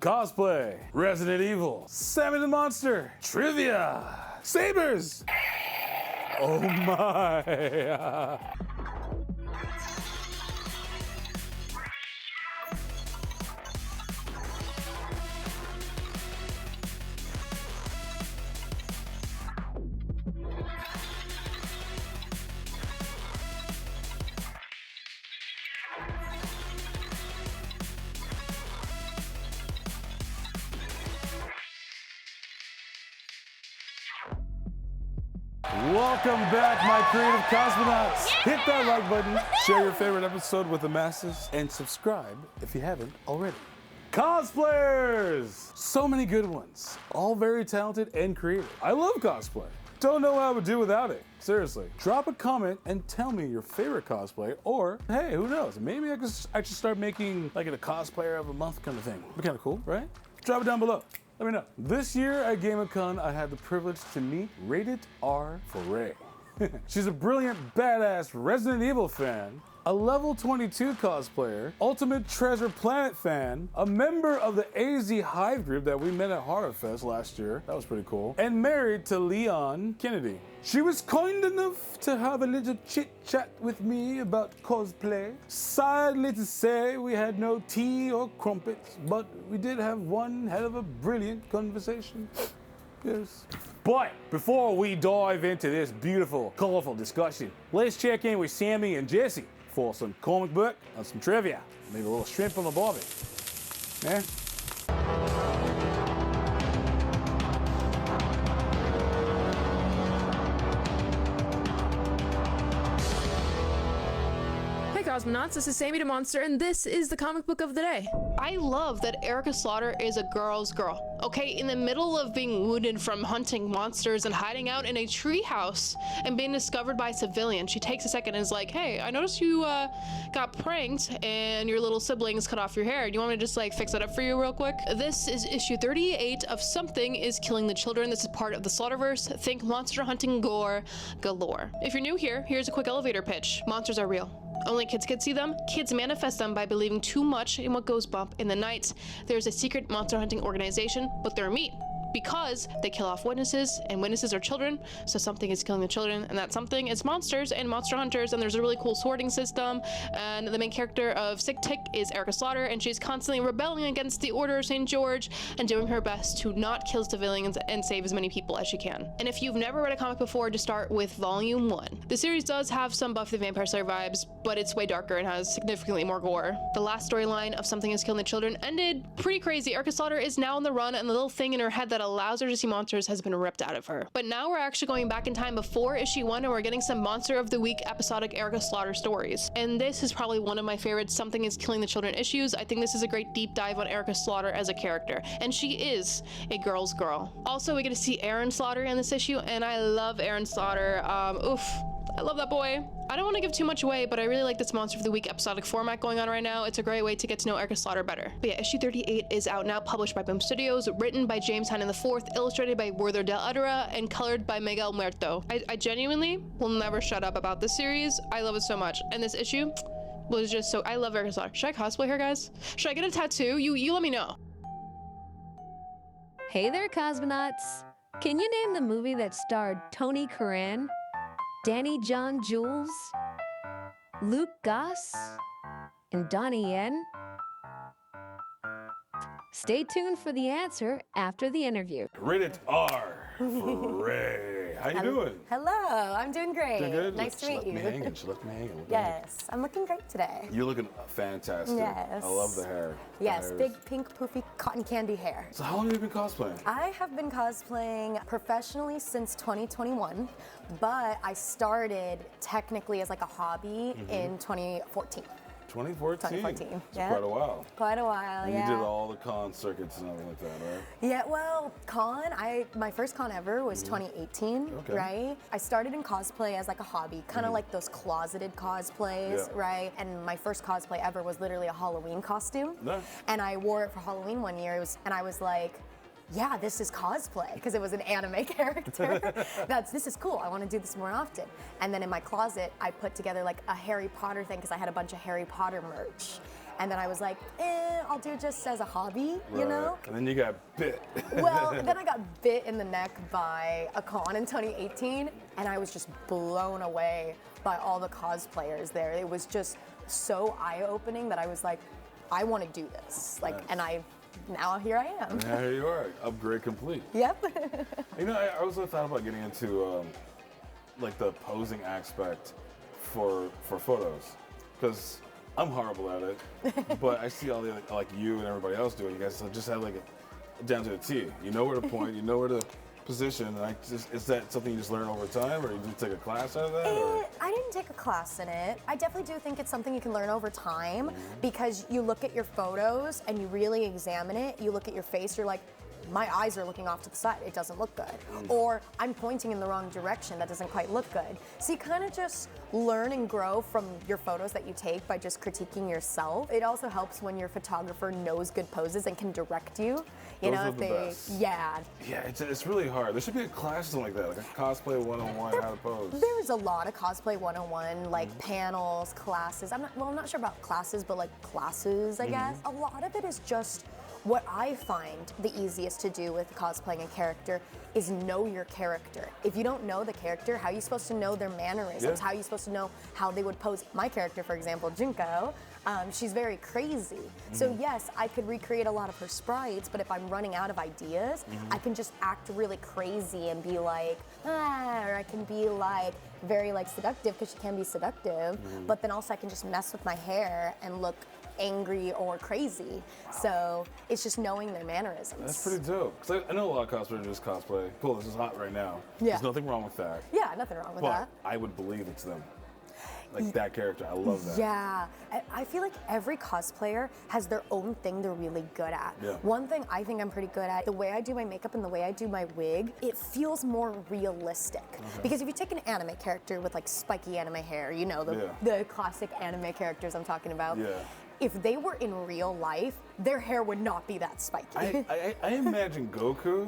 Cosplay, Resident Evil, Sami the Monster, Trivia, Sabers. Oh my. Welcome back, my creative cosmonauts. Hit that like button, share your favorite episode with the masses, and subscribe if you haven't already. Cosplayers! So many good ones, all very talented and creative. I love cosplay. Don't know what I would do without it. Seriously, drop a comment and tell me your favorite cosplay, or hey, who knows, maybe I should start making like a cosplayer of a month kind of thing. Be kind of cool, right? Drop it down below. Let me know. This year at GameAcon, I had the privilege to meet Rated R for Ray. She's a brilliant, badass Resident Evil fan, a level 22 cosplayer, Ultimate Treasure Planet fan, a member of the AZ Hive group that we met at Horror Fest last year. That was pretty cool. And married to Leon Kennedy. She was kind enough to have a little chit chat with me about cosplay. Sadly to say, we had no tea or crumpets, but we did have one hell of a brilliant conversation. Yes. But before we dive into this beautiful, colorful discussion, let's check in with Sami and Jesse for some comic book and some trivia. Maybe a little shrimp on the barbie. Yeah? Cosmonauts, this is Sami the Monster, and this is the comic book of the day. I love that Erica Slaughter is a girl's girl. Okay, in the middle of being wounded from hunting monsters and hiding out in a treehouse and being discovered by a civilian, she takes a second and is like, hey, I noticed you got pranked and your little siblings cut off your hair. Do you want me to just like fix it up for you real quick? This is issue 38 of Something is Killing the Children. This is part of the Slaughterverse. Think monster hunting gore galore. If you're new here, here's a quick elevator pitch. Monsters are real. Only kids can see them. Kids manifest them by believing too much in what goes bump in the night. There's a secret monster hunting organization, but they're meat because they kill off witnesses, and witnesses are children, so something is killing the children, and that something is monsters and monster hunters, and there's a really cool sorting system, and the main character of Sick Tick is Erica Slaughter, and she's constantly rebelling against the Order of St. George and doing her best to not kill civilians and save as many people as she can. And if you've never read a comic before, just start with volume 1. The series does have some Buffy the Vampire Slayer vibes, but it's way darker and has significantly more gore. The last storyline of Something is Killing the Children ended pretty crazy. Erica Slaughter is now on the run, and the little thing in her head that allows her to see monsters has been ripped out of her. But now we're actually going back in time before issue 1, and we're getting some Monster of the Week episodic Erica Slaughter stories. And this is probably one of my favorite Something is Killing the Children issues. I think this is a great deep dive on Erica Slaughter as a character, and she is a girl's girl. Also, we get to see Aaron Slaughter in this issue, and I love Aaron Slaughter. I love that boy. I don't want to give too much away, but I really like this Monster of the Week episodic format going on right now. It's a great way to get to know Erica Slaughter better. But yeah, issue 38 is out now, published by Boom Studios, written by James Tynion IV, illustrated by Werther Del Adara, and colored by Miguel Muerto. I genuinely will never shut up about this series. I love it so much. And this issue was just so, I love Erica Slaughter. Should I cosplay her, guys? Should I get a tattoo? You let me know. Hey there, Cosmonauts. Can you name the movie that starred Tony Curran, Danny John Jules, Luke Goss, and Donnie Yen? Stay tuned for the answer after the interview. Rated R for Ray. How you doing? Hello, I'm doing great. Doing good? Nice to meet you. She left me hanging. Yes, I'm looking great today. You're looking fantastic. Yes. I love the hair. Yes, big pink poofy cotton candy hair. So how long have you been cosplaying? I have been cosplaying professionally since 2021, but I started technically as like a hobby in 2014. 2014? 2014, so quite a while. Quite a while, and yeah. You did all the con circuits and everything like that, right? Yeah, well, my first con ever was 2018, Okay. right? I started in cosplay as like a hobby, kind of like those closeted cosplays, right? And my first cosplay ever was literally a Halloween costume. Nice. And I wore it for Halloween one year, and I was like, yeah, this is cosplay, because it was an anime character. This is cool, I want to do this more often. And then in my closet, I put together like a Harry Potter thing, because I had a bunch of Harry Potter merch. And then I was like, I'll do it just as a hobby, you Right. know? And then you got bit. Well, then I got bit in the neck by a con in 2018, and I was just blown away by all the cosplayers there. It was just so eye-opening that I was like, I want to do this. Like, Nice. and now here I am. And here you are, upgrade complete. Yep. You know, I also thought about getting into like the posing aspect for photos, because I'm horrible at it. But I see all the like you and everybody else doing. You guys just have like it down to the T. You know where to point. You know where to position. And is that something you just learn over time, or you just take a class out of that? Or? I didn't take a class in it. I definitely do think it's something you can learn over time because you look at your photos and you really examine it. You look at your face, you're like, my eyes are looking off to the side, it doesn't look good. Or I'm pointing in the wrong direction, that doesn't quite look good. So you kind of just learn and grow from your photos that you take by just critiquing yourself. It also helps when your photographer knows good poses and can direct you. You Those know, are if the they, best. yeah. Yeah, it's really hard. There should be a class or something like that, like a cosplay 101, how to pose. There's a lot of cosplay 101, like panels, classes. I'm not sure about classes, but like classes, I guess. A lot of it is just what I find the easiest to do with cosplaying a character is know your character. If you don't know the character, how are you supposed to know their mannerisms? Yeah. How are you supposed to know how they would pose? My character, for example, Junko, she's very crazy. So yes, I could recreate a lot of her sprites, but if I'm running out of ideas, I can just act really crazy and be like, or I can be like very like seductive because she can be seductive, but then also I can just mess with my hair and look angry or crazy. So it's just knowing their mannerisms. That's pretty dope. Because I know a lot of cosplayers just cosplay. Cool, this is hot right now. Yeah. There's nothing wrong with that. Yeah, nothing wrong with But that. I would believe it's them. Like that character, I love that. Yeah, I feel like every cosplayer has their own thing they're really good at. Yeah. One thing I think I'm pretty good at, the way I do my makeup and the way I do my wig, it feels more realistic. Because if you take an anime character with like spiky anime hair, you know, the classic anime characters I'm talking about. Yeah. If they were in real life, their hair would not be that spiky. I imagine Goku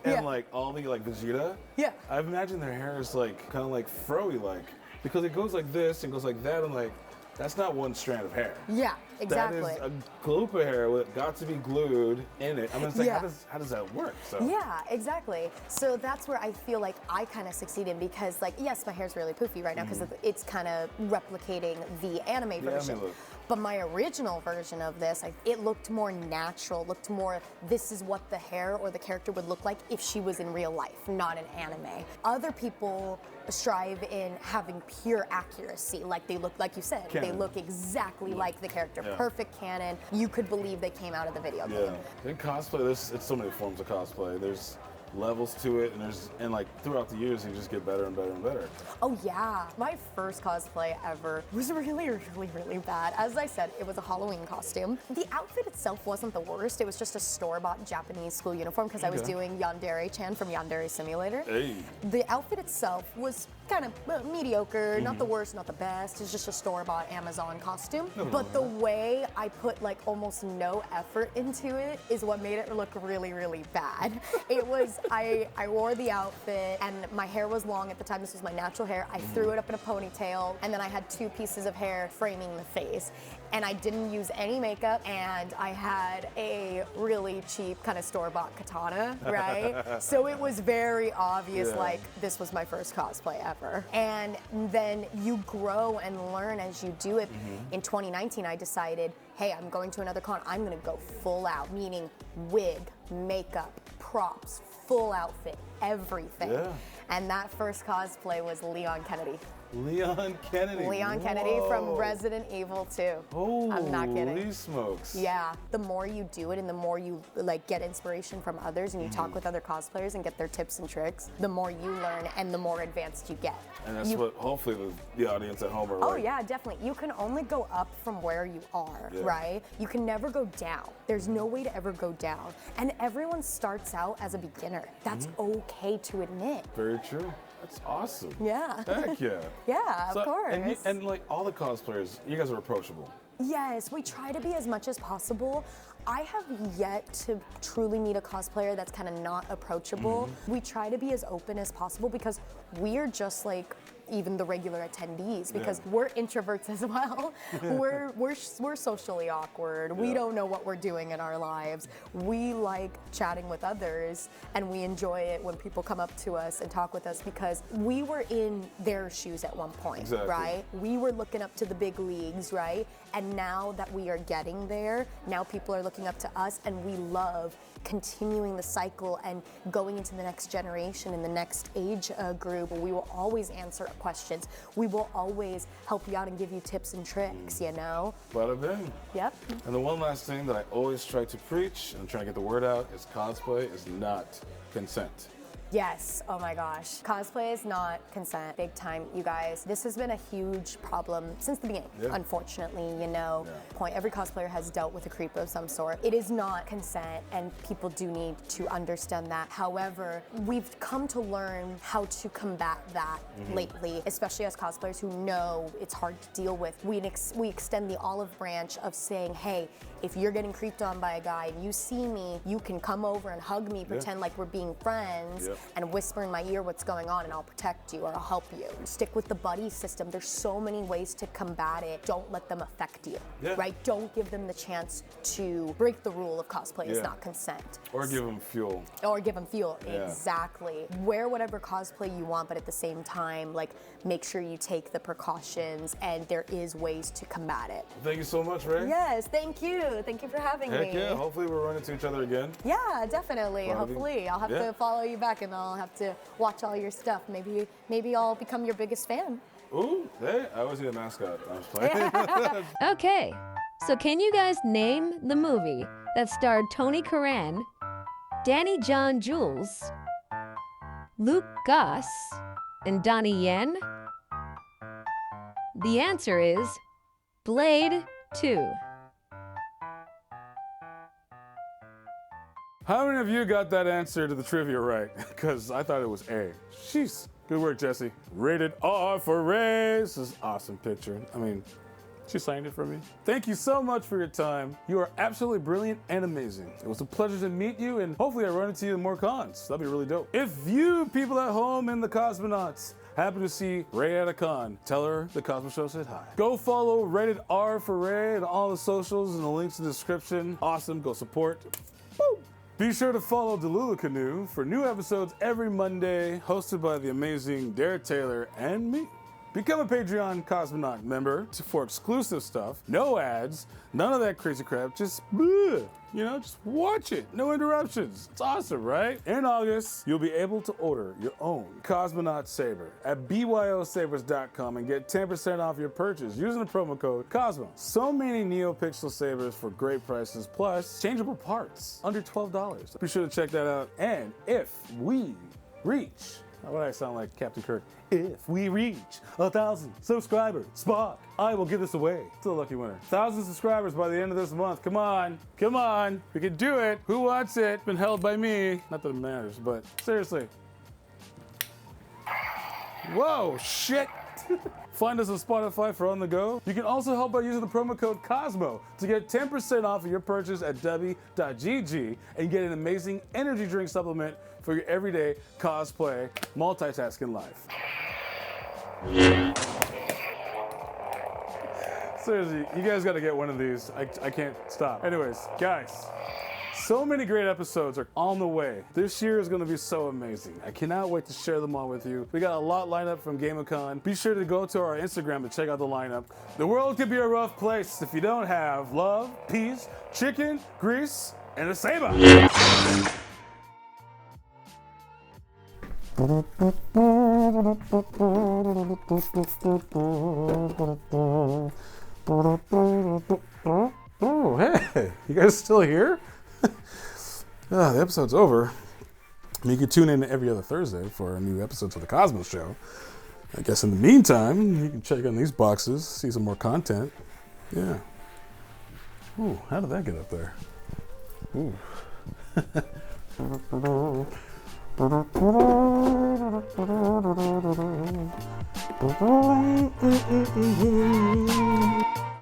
and Yeah. like all the like Vegeta. Yeah. I imagine their hair is like kind of like froey like, because it goes like this and goes like that. I'm like, that's not one strand of hair. Yeah, exactly. That is a gloop of hair with got to be glued in it. I mean, it's like, Yeah. how does that work? So Yeah, exactly. So that's where I feel like I kind of succeeded because, like, yes, my hair's really poofy right now because it's kind of replicating the anime version. look. But my original version of this, it looked more natural, looked more, this is what the hair or the character would look like if she was in real life, not in anime. Other people strive in having pure accuracy, like they look, like you said, they Canon. look exactly like the character, Yeah. perfect canon. You could believe they came out of the video yeah. game. In cosplay, it's so many forms of cosplay. There's levels to it, and like throughout the years, you just get better and better and better. Oh yeah, my first cosplay ever was really, really, really bad. As I said, it was a Halloween costume. The outfit itself wasn't the worst. It was just a store-bought Japanese school uniform because I was Okay. doing Yandere-chan from Yandere Simulator. Hey. The outfit itself was kind of mediocre, not the worst, not the best. It's just a store-bought Amazon costume. But the way I put like almost no effort into it is what made it look really, really bad. It was, I wore the outfit and my hair was long at the time. This was my natural hair. I threw it up in a ponytail and then I had 2 pieces of hair framing the face. And I didn't use any makeup and I had a really cheap kind of store-bought katana, right? So it was very obvious Yeah. like this was my first cosplay ever. And then you grow and learn as you do it. In 2019, I decided, hey, I'm going to another con. I'm gonna go full out, meaning wig, makeup, props, full outfit, everything. Yeah. And that first cosplay was Leon Kennedy. Leon Kennedy. Leon Kennedy from Whoa. Resident Evil 2. Oh, I'm not kidding. Holy smokes. Yeah, the more you do it and the more you like get inspiration from others and you talk with other cosplayers and get their tips and tricks, the more you learn and the more advanced you get. And that's You- what hopefully the audience at home are Oh like. yeah, definitely. You can only go up from where you are, Yeah. right? You can never go down. There's no way to ever go down. And everyone starts out as a beginner. That's okay to admit. Very true. That's awesome. Yeah. Heck yeah. Yeah, of course. And like all the cosplayers, you guys are approachable. Yes, we try to be as much as possible. I have yet to truly meet a cosplayer that's kind of not approachable. We try to be as open as possible because we're just like even the regular attendees, because we're introverts as well. we're socially awkward. We don't know what we're doing in our lives. We like chatting with others, and we enjoy it when people come up to us and talk with us, because we were in their shoes at one point, right? We were looking up to the big leagues, right? And now that we are getting there, now people are looking up to us, and we love continuing the cycle and going into the next generation and the next age group. We will always answer questions. We will always help you out and give you tips and tricks, you know? Bada bing. Yep. And the one last thing that I always try to preach and try to get the word out is cosplay is not consent. Yes, oh my gosh. Cosplay is not consent, big time, you guys. This has been a huge problem since the beginning, unfortunately, you know. Every cosplayer has dealt with a creep of some sort. It is not consent, and people do need to understand that. However, we've come to learn how to combat that lately, especially as cosplayers who know it's hard to deal with. We extend the olive branch of saying, hey, if you're getting creeped on by a guy and you see me, you can come over and hug me, pretend like we're being friends, and whisper in my ear what's going on, and I'll protect you or I'll help you. Stick with the buddy system. There's so many ways to combat it. Don't let them affect you, right? Don't give them the chance to break the rule of cosplay is not consent. Or give them fuel. Or give them fuel, exactly. Wear whatever cosplay you want, but at the same time, like, make sure you take the precautions, and there is ways to combat it. Thank you so much, Ray. Yes, thank you. Thank you for having me. Heck yeah, hopefully we'll run into each other again. Yeah, definitely. Hopefully. I'll have to follow you back, and I'll have to watch all your stuff. Maybe I'll become your biggest fan. Ooh, hey, I always need a mascot. I was playing. Okay, so can you guys name the movie that starred Tony Curran, Danny John Jules, Luke Goss, and Donnie Yen? The answer is Blade 2. How many of you got that answer to the trivia right? Because I thought it was A. Jeez. Good work, Jesse. Rated R for Ray. This is an awesome picture. I mean, she signed it for me. Thank you so much for your time. You are absolutely brilliant and amazing. It was a pleasure to meet you, and hopefully I run into you in more cons. That'd be really dope. If you people at home in the Cosmonauts happen to see Ray at a con, tell her the Cosmo Show said hi. Go follow Rated R for Ray and all the socials and the links in the description. Awesome. Go support. Woo! Be sure to follow DELULU CANOE for new episodes every Monday, hosted by the amazing Derek Taylor and me. Become a Patreon Cosmonaut member for exclusive stuff, no ads, none of that crazy crap, just just watch it, no interruptions. It's awesome, right? In August, you'll be able to order your own Cosmonaut saber at BYOSABERS.com and get 10% off your purchase using the promo code Cosmo. So many NeoPixel sabers for great prices, plus changeable parts under $12. Be sure to check that out. And if we reach, what do I sound like, Captain Kirk? If we reach 1,000 subscribers, Spock, I will give this away to the lucky winner. 1,000 subscribers by the end of this month. Come on, come on. We can do it. Who wants it? Been held by me. Not that it matters, but seriously. Whoa, shit. Find us on Spotify for On The Go. You can also help by using the promo code Cosmo to get 10% off of your purchase at Dubby.gg and get an amazing energy drink supplement for your everyday cosplay multitasking life. Seriously, you guys gotta get one of these. I can't stop. Anyways, guys, so many great episodes are on the way. This year is gonna be so amazing. I cannot wait to share them all with you. We got a lot lined up from GameAcon. Be sure to go to our Instagram to check out the lineup. The world could be a rough place if you don't have love, peace, chicken, grease, and a saber. Oh, hey, you guys still here? The episode's over. I mean, you can tune in every other Thursday for new episodes of the Cosmo Show. I guess in the meantime, you can check on these boxes, see some more content. Yeah. Ooh, how did that get up there? Ooh.